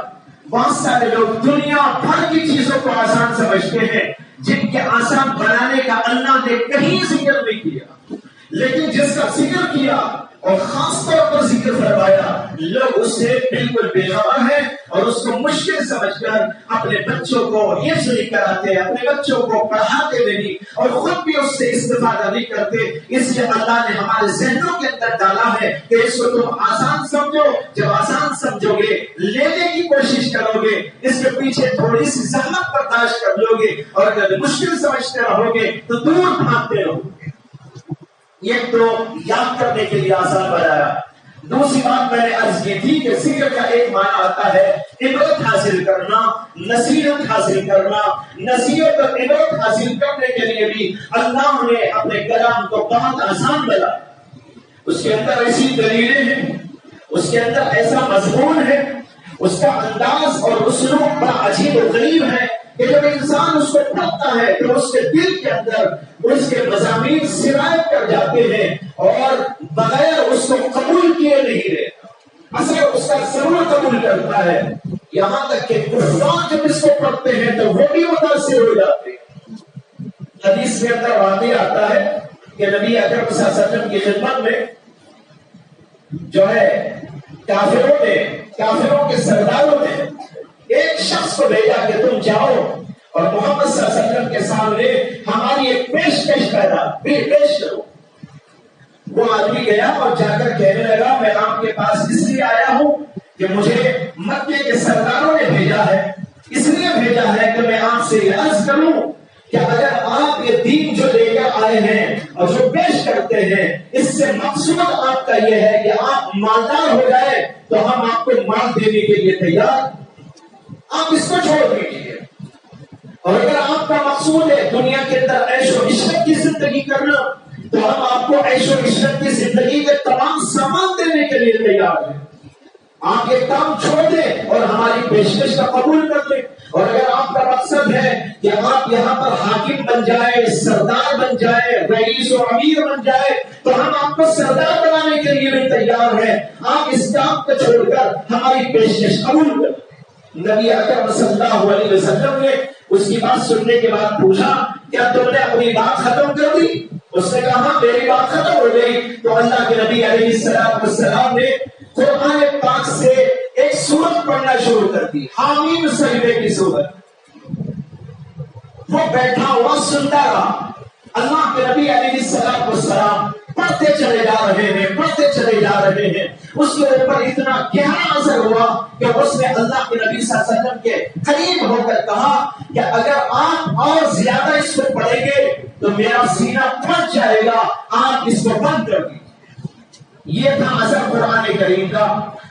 بہت سارے لوگ دنیا بھر کی چیزوں کو آسان سمجھتے ہیں جن کے آسان بنانے کا اللہ نے کہیں ذکر نہیں کیا، لیکن جس کا ذکر کیا اور خاص طور پر ذکر فرمایا لوگ اس سے بالکل بے خبر ہیں اور اس کو مشکل سمجھ کر اپنے بچوں کو حفظ نہیں کراتے، اپنے بچوں کو پڑھاتے نہیں اور خود بھی اس سے استفادہ نہیں کرتے. اس لیے اللہ نے ہمارے ذہنوں کے اندر ڈالا ہے کہ اس کو تم آسان سمجھو. جب آسان سمجھو گے، لینے کی کوشش کرو گے، اس کے پیچھے تھوڑی سی زحمت برداشت کر لو گے اور اگر مشکل سمجھتے رہو گے تو دور بھاگتے رہو گے. یہ تو یاد کرنے کے لیے آسان بنایا. دوسری بات میں نے عرض کی تھی کہ ذکر کا ایک معنی آتا ہے عبرت حاصل کرنا، نصیحت حاصل کرنا۔ نصیحت اور عبرت حاصل کرنے کے لیے بھی اللہ نے اپنے کلام کو بہت آسان بنایا۔ اس کے اندر ایسی دلیلیں ہیں، اس کے اندر ایسا مضمون ہے، اس کا انداز اور اسلوب بڑا عجیب و غریب ہے کہ جب انسان اس کو پڑھتا ہے تو اس کے دل کے اندر اس کے مضامین سرایت کر جاتے ہیں اور بغیر اس کو قبول کیے نہیں رہتا، اصل اس کا ضرور قبول کرتا ہے۔ یہاں تک کہ کفار جب اس کو پڑھتے ہیں تو وہ بھی متاثر ہو جاتے ہیں۔ حدیث کے اندر واقع آتا ہے کہ نبی اکرم صلی اللہ علیہ وسلم کی خدمت میں جو ہے کافروں کے سرداروں نے ایک شخص کو بھیجا کہ تم جاؤ اور محمد صلی اللہ علیہ وسلم کے سامنے ہماری ایک پیشکش پیش کرو۔ وہ آدمی گیا اور جا کر کہنے لگا میں آپ کے پاس اس لیے آیا ہوں کہ مجھے مکے کے سرداروں نے بھیجا ہے، اس لیے بھیجا ہے کہ میں آپ سے یہ عرض کروں کہ اگر آپ یہ دین جو لے کر آئے ہیں اور جو پیش کرتے ہیں اس سے مقصود آپ کا یہ ہے کہ آپ مالدار ہو جائے تو ہم آپ کو مال دینے کے لیے تیار، آپ اس کو چھوڑ دیجیے۔ اور اگر آپ کا مقصود ہے دنیا کے اندر عیش و عشرت کی زندگی کرنا تو ہم آپ کو عیش و عشرت کی زندگی کے تمام سامان دینے کے لیے تیار ہیں۔ آپ یہ کام چھوڑ دیں اور ہماری پیشکش کا قبول کر لیں۔ اور اگر آپ کا مقصد ہے کہ آپ یہاں پر حاکم بن جائے، سردار بن جائے، رئیس و امیر بن جائے تو ہم آپ کو سردار بنانے کے لیے بھی تیار ہیں، آپ اس کام کو چھوڑ کر ہماری پیشکش قبول کر لیں۔ نبی اکرم صلی اللہ علیہ وسلم نے اس کی بات سننے کے بعد پوچھا کیا تم نے اپنی بات ختم کر دی؟ اس نے کہا ہاں میری بات ختم ہو گئی۔ تو اللہ کے نبی علیہ السلام نے قرآن پاک سے ایک سورت پڑھنا شروع کر دی، حامیم سجدے کی سورت۔ وہ بیٹھا ہوا سنتا رہا، اللہ کے نبی علیہ السلام پڑھتے چلے جا رہے ہیں، اس کے اوپر اتنا گہرا اثر ہوا کہ اس نے اللہ کے نبی صلی اللہ علیہ وسلم کے قریب ہو کر کہا کہ اگر آپ اور زیادہ اس کو پڑھیں گے تو میرا سینہ پھٹ جائے گا، آپ اس کو بند کر دیجیے۔ یہ تھا اثر قرآن کریم کا۔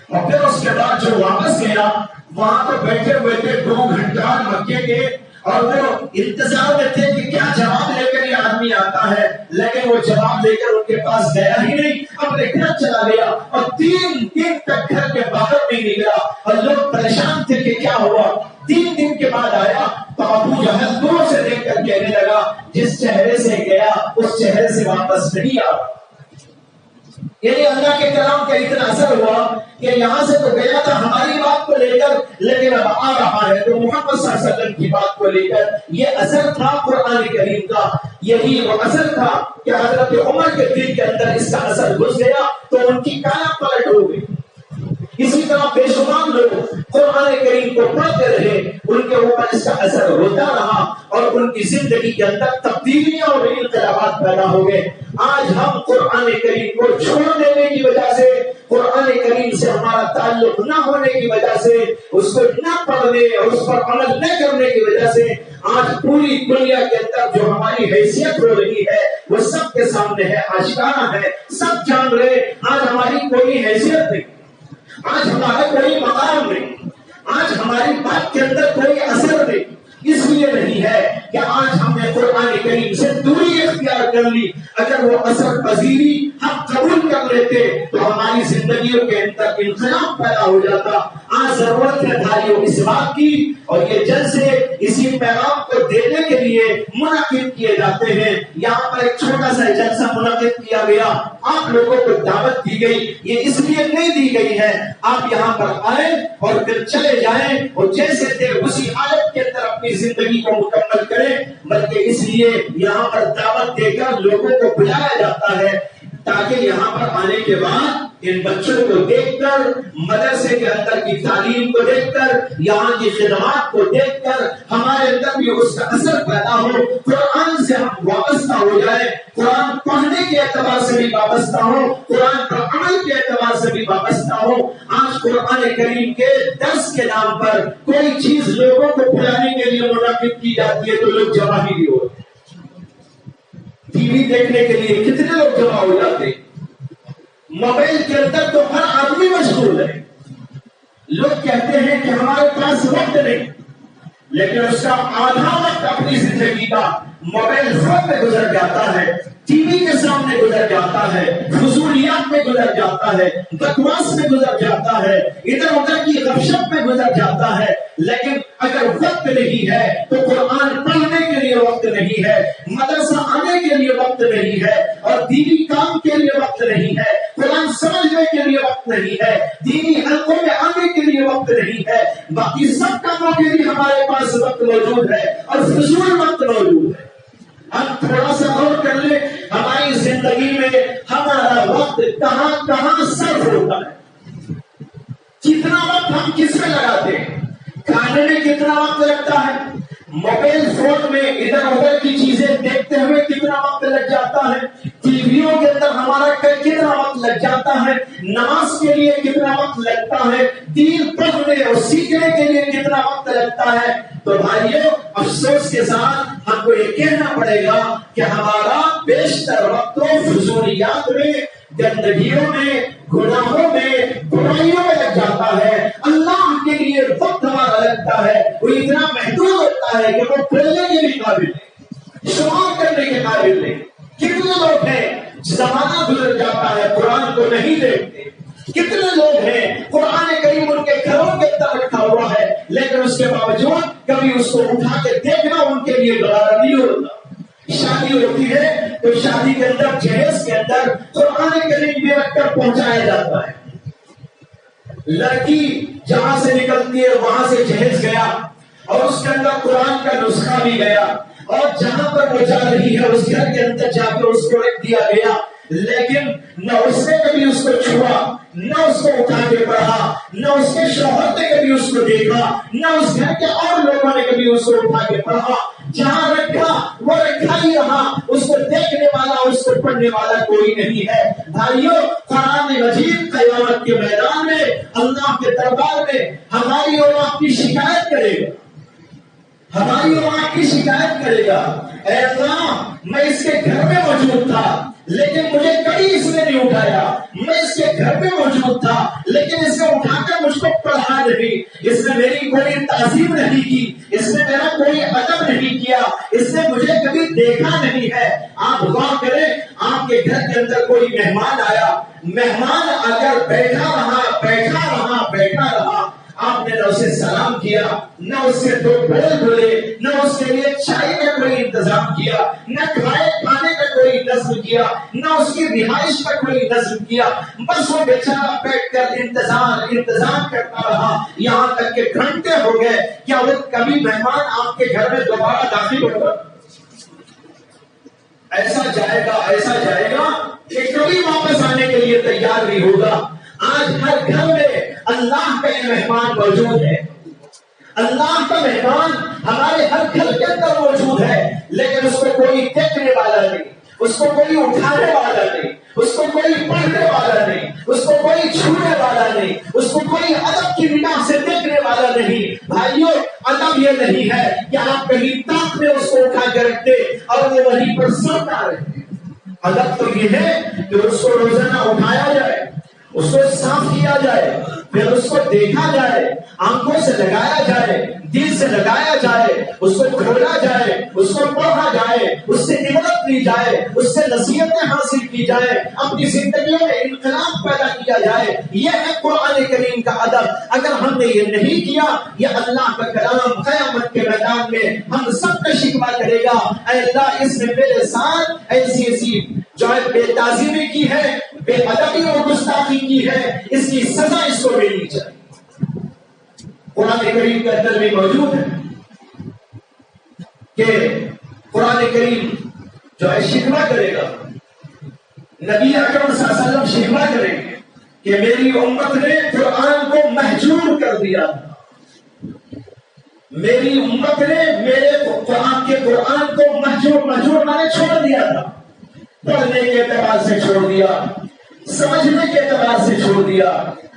اور پھر اس کے بعد جو واپس گیا وہاں تو بیٹھے ہوئے تھے 2 گھنٹہ مکے کے اور وہ انتظار میں تھے کہ کیا جواب لے کر یہ آدمی آتا ہے، لیکن وہ جواب لے کر ان کے پاس گیا ہی نہیں، اپنے گھر چلا گیا اور 3 دن تک گھر کے باہر نہیں نکلا اور لوگ پریشان تھے کہ کیا ہوا۔ 3 دن کے بعد آیا تو ابو جہل دور سے دیکھ کر کہنے لگا جس چہرے سے گیا اس چہرے سے واپس نہیں آ۔ یعنی اللہ کے کلام کا اتنا اثر ہوا کہ یہاں سے تو گیا تھا ہماری بات کو لے کر، لیکن اب آ رہا ہے تو محمد صلی اللہ علیہ وسلم کی بات کو لے کر۔ یہ اثر تھا قرآن کریم کا، یہی وہ اثر تھا کہ حضرت عمر کے دل کے اندر اس کا اثر گھس گیا تو ان کی کایا پلٹ ہو گئی۔ اسی طرح بے شمار لوگ قرآن کریم کو پڑھتے رہے، ان کے اوپر اس کا اثر ہوتا رہا اور ان کی زندگی کے اندر تبدیلیاں اور انقلابات پیدا ہو گئے۔ آج ہم قرآن کریم کو چھوڑ دینے کی وجہ سے، قرآن کریم سے ہمارا تعلق نہ ہونے کی وجہ سے، اس کو نہ پڑھنے اور اس پر عمل نہ کرنے کی وجہ سے آج پوری دنیا کے اندر جو ہماری حیثیت ہو رہی ہے وہ سب کے سامنے ہے، آشکارا ہے، سب جان رہے آج ہماری کوئی حیثیت نہیں، آج ہمارا کوئی مقام نہیں، آج ہماری بات کے اندر کوئی اثر نہیں۔ اس لیے نہیں ہے کہ آج ہم نے قرآن کریم سے دوری اختیار کر لی، اگر وہ اثر پذیری ہم قبول کر لیتے تو ہماری زندگیوں کے اندر انقلاب پیدا ہو جاتا۔ آج ضرورت ہے بھائیوں اس بات کی، اور یہ جلسے اسی پیغام کو دینے کے لیے منعقد کیے جاتے ہیں۔ یہاں پر ایک چھوٹا سا جلسہ منعقد کیا گیا، آپ لوگوں کو دعوت دی گئی، یہ اس لیے نہیں دی گئی ہے آپ یہاں پر آئیں اور پھر چلے جائیں اور جیسے تھے اسی حالت کے اندر اپنی زندگی کو مکمل کریں، بلکہ اس لیے یہاں پر دعوت دے کر لوگوں کو بلایا جاتا ہے تاکہ یہاں پر آنے کے بعد ان بچوں کو دیکھ کر، مدرسے کے اندر کی تعلیم کو دیکھ کر، یہاں کی خدمات کو دیکھ کر ہمارے اندر بھی اس کا اثر پیدا ہو، قرآن سے ہم وابستہ ہو جائیں، قرآن پڑھنے کے اعتبار سے بھی وابستہ ہو، قرآن پر عمل کے اعتبار سے بھی وابستہ ہو۔ آج قرآن کریم کے درس کے نام پر کوئی چیز لوگوں کو بلانے کے لیے منعقد کی جاتی ہے تو لوگ جمع ہی نہیں ہوتے۔ ٹی وی دیکھنے کے لیے کتنے لوگ جمع ہو جاتے، موبائل کے اندر تو ہر آدمی مشغول ہے. لوگ کہتے ہیں کہ ہمارے پاس وقت نہیں، لیکن اس کا آدھا وقت اپنی زندگی کا موبائل فون میں گزر جاتا ہے، ٹی وی کے سامنے گزر جاتا ہے، فضولیات میں گزر جاتا ہے، بکواس میں گزر جاتا ہے، ادھر ادھر کی غف شپ میں گزر جاتا ہے. لیکن اگر وقت نہیں ہے تو قرآن پڑھنے کے لیے وقت نہیں ہے، مدرسہ آنے کے لیے وقت نہیں ہے، اور دینی کام کے لیے وقت نہیں ہے، قرآن سمجھنے کے لیے وقت نہیں ہے، دینی حلقوں میں آنے کے لیے وقت نہیں ہے، باقی سب کاموں کے لیے ہمارے پاس وقت موجود ہے اور فضول وقت موجود ہے. ہم تھوڑا سا غور کر لیں، ہماری زندگی میں ہمارا وقت کہاں کہاں صرف ہوتا ہے. کتنا وقت ہم کس میں لگاتے ہیں؟ کھانے میں کتنا وقت لگتا ہے؟ موبائل فون میں ادھر ادھر کی چیزیں دیکھتے ہوئے کتنا وقت لگ جاتا ہے؟ ٹی ویوں کے اندر ہمارا کتنا وقت لگ جاتا ہے؟ نماز کے لیے کتنا وقت لگتا ہے؟ دین پڑھنے اور سیکھنے کے لیے کتنا وقت لگتا ہے؟ تو بھائیوں، افسوس کے ساتھ ہم کو یہ کہنا پڑے گا کہ ہمارا بیشتر وقت فضولیات میں، گندگیوں میں، گناہوں میں، برائیوں میں لگ جاتا ہے. اللہ کے لیے وقت ہمارا لگتا ہے وہ اتنا محدود ہوتا ہے کہ وہ پڑھنے کے بھی قابل نہیں، شمار کرنے کے قابل نہیں. کتنے لوگ ہیں زمانہ گزر جاتا ہے قرآن کو نہیں دیکھتے؟ کتنے لوگ ہیں قرآن کریم ان کے گھروں کے اندر رکھا ہوا ہے، لیکن اس کے باوجود کبھی اس کو اٹھا کے دیکھنا ان کے لیے گوارا نہیں ہوتا. شادی ہوتی ہے تو شادی کے اندر جہیز کے اندر قرآن کریم بھی رکھ کر پہنچایا جاتا ہے. لڑکی جہاں سے نکلتی ہے وہاں سے جہیز گیا اور اس کے اندر قرآن کا نسخہ بھی گیا، اور جہاں پر وہ جا رہی ہے اس گھر کے اندر جا کے اس کو رکھ دیا گیا. لیکن نہ اس نے کبھی اس کو چھوا، نہ اس کو اٹھا کے پڑھا، نہ اس کے شوہر نے کبھی اس کو دیکھا، نہ اس گھر کے اور لوگوں نے کبھی اس کو اٹھا کے پڑھا. جہاں رکھا وہ رکھا ہی رہا، اس کو دیکھنے والا، اس کو پڑھنے والا کوئی نہیں ہے. بھائیو، قرآن مجید قیامت کے میدان میں اللہ کے دربار میں ہماری اور آپ کی شکایت کرے گا، ہماری اور آپ کی شکایت کرے گا. اے اللہ، میں اس کے گھر میں موجود تھا لیکن مجھے کبھی اس نے نہیں اٹھایا. میں اس کے گھر میں موجود تھا لیکن اس نے اٹھا کر مجھ کو پڑھا نہیں. اس نے میری کوئی تعظیم نہیں کی، اس نے میرا کوئی ادب نہیں کیا، اس نے مجھے کبھی دیکھا نہیں ہے. آپ غور کریں، آپ کے گھر کے اندر کوئی مہمان آیا، مہمان اگر بیٹھا رہا، آپ نے نہ اسے سلام کیا، نہ اس سے دو بول بولے، نہ اس کے لیے چائے کا کوئی انتظام کیا، نہ کھانے کا کوئی نظم کیا، نہ اس کی رہائش کا کوئی نظم کیا. بس وہ بیچارہ بیٹھ کر انتظام کرتا رہا یہاں تک کہ گھنٹے ہو گئے. کیا وہ کبھی مہمان آپ کے گھر میں دوبارہ داخل ہوگا؟ ایسا جائے گا کہ کبھی واپس آنے کے لیے تیار نہیں ہوگا. آج ہر گھر میں اللہ کا مہمان موجود ہے، اللہ کا مہمان ہمارے ہر گھر کے اندر موجود ہے، لیکن اس کو کوئی دیکھنے والا نہیں، اس کو کوئی اٹھانے والا نہیں، اس کو کوئی پڑھنے والا نہیں، اس کو کوئی چھونے والا نہیں، اس کو کوئی ادب کی نگاہ سے دیکھنے والا نہیں. بھائیوں، ادب یہ نہیں ہے کہ آپ کہیں تاک میں اس کو اٹھا کے رکھتے اور وہ وہیں پر سوتا رہے. ادب تو یہ ہے کہ اس کو روزانہ اٹھایا جائے، اس کو صاف کیا جائے، پھر اس کو دیکھا جائے، آنکھوں سے لگایا جائے، دل سے لگایا جائے، اس کو کھولا جائے، اس کو پڑھا جائے، اس سے عبرت لی جائے، اس سے نصیحتیں حاصل کی جائے، اپنی زندگیوں میں انقلاب پیدا کیا جائے. یہ ہے قرآن کریم کا ادب. اگر ہم نے یہ نہیں کیا، یہ اللہ کا کلام قیامت کے میدان میں ہم سب کا شکوہ کرے گا. اے اللہ، اس نے میرے ساتھ ایسی جو ہے بے تعظیمی کی ہے، بے ادبی اور گستاخی کی ہے، اس کی سزا اس کو ملنی چاہیے. قرآن کریم کے اندر بھی موجود ہے کہ قرآن کریم جو ہے شکوہ کرے گا، نبی اکرم صلی اللہ علیہ وسلم شکوہ کریں گے کہ میری امت نے قرآن کو محجور کر دیا، میری امت نے میرے قرآن کو محجور میں نے چھوڑ دیا تھا. پڑھنے کے اعتبار سے چھوڑ دیا، سمجھنے کے اعتبار سے چھوڑ دیا،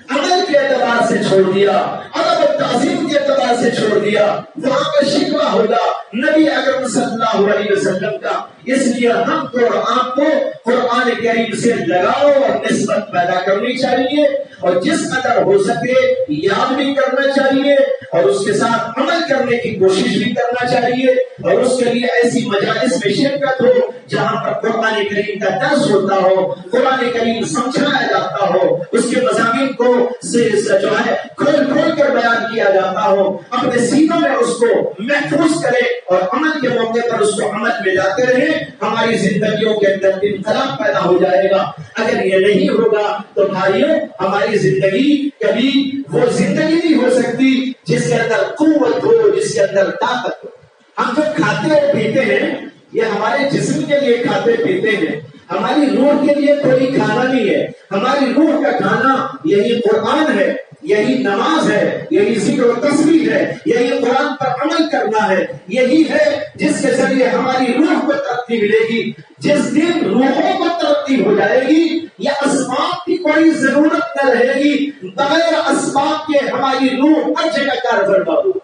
عمل کے اعتبار سے چھوڑ دیا، ادب و تعظیم کے اعتبار سے چھوڑ دیا، وہاں پر شکوہ ہوگا نبی اکرم صلی اللہ علیہ وسلم کا۔ اس لیے ہم کو اور آپ کو قرآن کریم سے لگاؤ اور نسبت پیدا کرنی چاہیے، اور جس قدر ہو سکے یاد بھی کرنا چاہیے، اور اس کے ساتھ عمل کرنے کی کوشش بھی کرنا چاہیے، اور اس کے لیے ایسی مجالس میں شرکت ہو جہاں پر قرآن کریم کا درس ہوتا ہو، قرآن کریم سمجھایا جاتا ہو، اس کے مضامین کو جو ہے کھول کھول کر بیان کیا جاتا ہو، اپنے سینوں میں اس کو محفوظ کرے اور عمل کے موقع پر اس کو عمل میں لاتے رہے، ہماری زندگیوں کے اندر انقلاب پیدا ہو جائے گا۔ اگر یہ نہیں ہوگا تو بھائیوں ہماری زندگی کبھی وہ زندگی نہیں ہو سکتی جس کے اندر قوت ہو، جس کے اندر طاقت ہو۔ ہم جو کھاتے اور پیتے ہیں یہ ہمارے جسم کے لیے کھاتے پیتے ہیں، ہماری روح کے لیے کوئی کھانا نہیں ہے۔ ہماری روح کا کھانا یہی قرآن ہے، یہی نماز ہے، یہی ذکر و تسبیح ہے، یہی قرآن پر عمل کرنا ہے، یہی ہے جس کے ذریعے ہماری روح کو ترقی ملے گی۔ جس دن روحوں کو ترقی ہو جائے گی یا اسباب کی کوئی ضرورت نہ رہے گی، بغیر اسباب کے ہماری روح ہر جگہ کارفرما ہوگی۔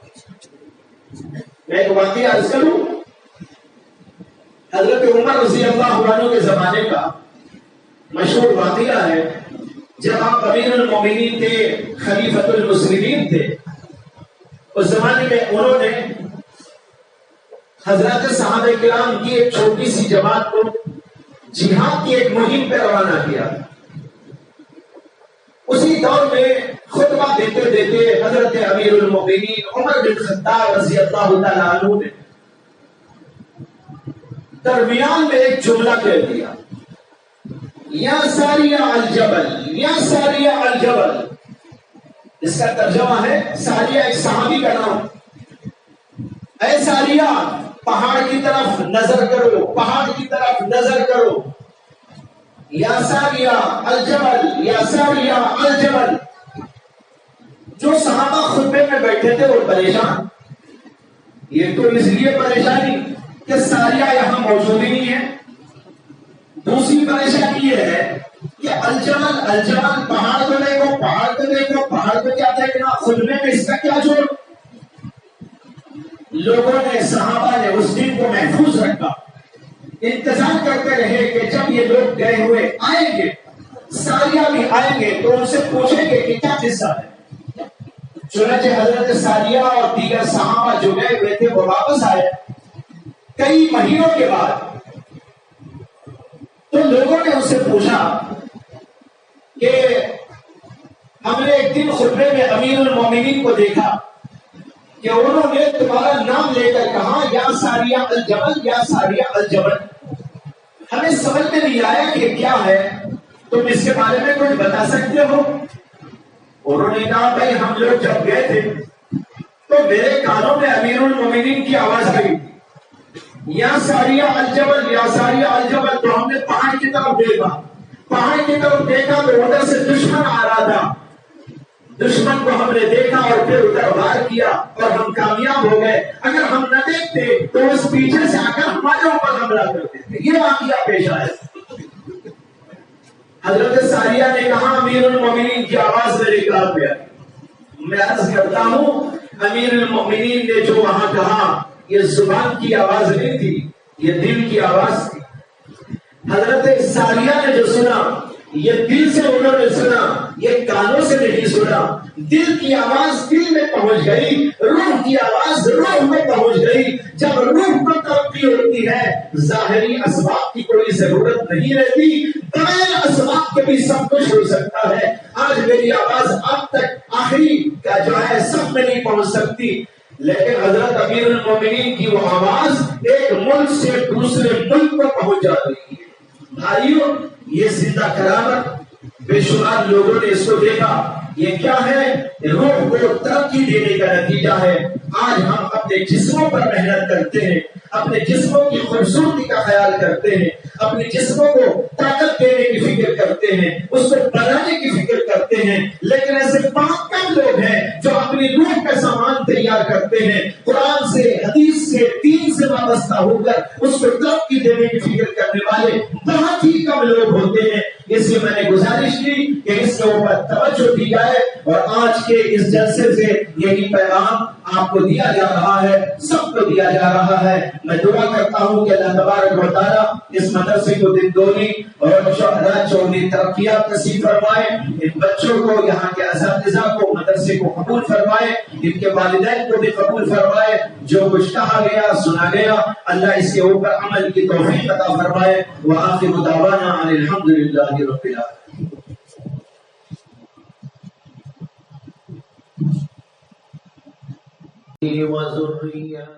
میں ایک واقعہ عرض کروں، حضرت عمر رضی اللہ عنہ کے زمانے کا مشہور واقعہ ہے۔ جب آپ امیر المومنین تھے، خلیفۃ المسلمین تھے، اس زمانے میں انہوں نے حضرات صحابہ کرام کی ایک چھوٹی سی جماعت کو جہاد کی ایک مہم پہ روانہ کیا۔ اسی دور میں خطبہ دیتے دیتے حضرت امیر المومنین عمر بن خطاب رضی اللہ تعالیٰ عنہ نے درمیان میں ایک جملہ کہہ دیا، یا ساریہ الجبل، یا ساریہ الجبل۔ اس کا ترجمہ ہے، ساریہ ایک صحابی کا نام، اے ساریہ پہاڑ کی طرف نظر کرو، پہاڑ کی طرف نظر کرو، یا ساریہ الجبل، یا ساریہ الجبل۔ جو صحابہ خطبے میں بیٹھے تھے وہ پریشان، یہ تو اس لیے پریشانی کہ ساریہ یہاں موجود ہی نہیں ہے، دوسری پریشانی یہ ہے کہ الجبل، الجبل پہاڑ کو دیکھو، پہاڑ کو دیکھو، پہاڑ کو کیا دیکھنا، خطبے میں اس کا کیا جوڑ۔ لوگوں نے، صحابہ نے اس دن کو محفوظ رکھا، انتظار کرتے رہے کہ جب یہ لوگ گئے ہوئے آئیں گے، ساریہ بھی آئیں گے تو ان سے پوچھیں گے کہ کیا قصہ ہے۔ چنانچہ حضرت ساریہ اور دیگر صحابہ جو گئے ہوئے تھے وہ واپس آئے کئی مہینوں کے بعد۔ تو لوگوں نے ان سے پوچھا کہ ہم نے ایک دن خطبے میں امیر المومنین کو دیکھا کہ انہوں نے تمہارا نام لے کر کہا، یا ساریہ الجبل، یا ساریہ الجبل۔ ہمیں سمجھ میں نہیں آیا کہ کیا ہے، تم اس کے بارے میں کچھ بتا سکتے ہو؟ انہوں نے کہا، بھائی ہم لوگ جب گئے تھے تو میرے کانوں میں امیر المومنین کی آواز آئی، یا ساریہ الجبل، یا ساریہ الجبل۔ تو ہم نے پہاڑ کی طرف دیکھا، پہاڑ کی طرف دیکھا تو ادھر سے دشمن آ رہا تھا، دشمن کو ہم نے دیکھا اور پھر ادھر وار کیا اور ہم کامیاب ہو گئے۔ اگر ہم نہ دیکھتے تو اس پیچھے سے آ کر ہمارے اوپر حملہ کرتے تھے۔ یہ واقعہ پیش آیا۔ حضرت ساریہ نے کہا، امیر المومنین کی آواز میرے کان پہ آئی۔ میں عرض کرتا ہوں، امیر المومنین نے جو وہاں کہا یہ زبان کی آواز نہیں تھی، یہ دل کی آواز تھی۔ حضرت ساریہ نے جو سنا یہ دل سے انہوں نے سنا، یہ کانوں سے نہیں سنا۔ دل کی آواز دل میں پہنچ گئی، روح کی آواز روح میں پہنچ گئی۔ جب روح کو ترقی ہوتی ہے ظاہری اسباب کی کوئی ضرورت نہیں رہتی، بغیر اسباب کے بھی سب کچھ ہو سکتا ہے۔ آج میری آواز آپ تک آخری کا جو ہے سب میں نہیں پہنچ سکتی، لیکن حضرت امیر المومنین کی وہ آواز ایک ملک سے دوسرے ملک کو پہنچ جاتی ہے۔ بھائیوں، یہ زندہ کرامت بے شمار لوگوں نے اس کو دیکھا۔ یہ کیا ہے؟ روح کو ترقی دینے کا نتیجہ ہے۔ آج ہم اپنے جسموں پر محنت کرتے ہیں، اپنے جسموں کی خوبصورتی کا خیال کرتے ہیں، اپنے جسموں کو طاقت دینے کی فکر کرتے ہیں، اس کو بنانے کی فکر کرتے ہیں، لیکن ایسے بہت کم لوگ ہیں جو اپنی روح کا سامان تیار کرتے ہیں، قرآن سے، حدیث سے، دین سے وابستہ ہو کر اس کو ترقی دینے کی فکر کرنے والے بہت ہی کم لوگ ہوتے ہیں۔ اس لیے میں نے گزارش کی کہ اس کے اوپر توجہ دی جائے. اور آج کے اس جلسے سے یہی پیغام آپ کو دیا جا رہا ہے, سب کو دیا جا رہا ہے. میں دعا کرتا ہوں کہ اللہ تبارک و تعالیٰ اس مدرسے کو دن دونی اور چوگنی ترقیات نصیب فرمائے. ان بچوں کو, یہاں کے اساتذہ کو, مدرسے کو قبول فرمائے, ان کے والدین کو بھی قبول فرمائے. جو کچھ کہا گیا سنا گیا اللہ اس کے اوپر عمل کی توفیق عطا فرمائے. وآخر دعوانا ان الحمدللہ رب العالمین.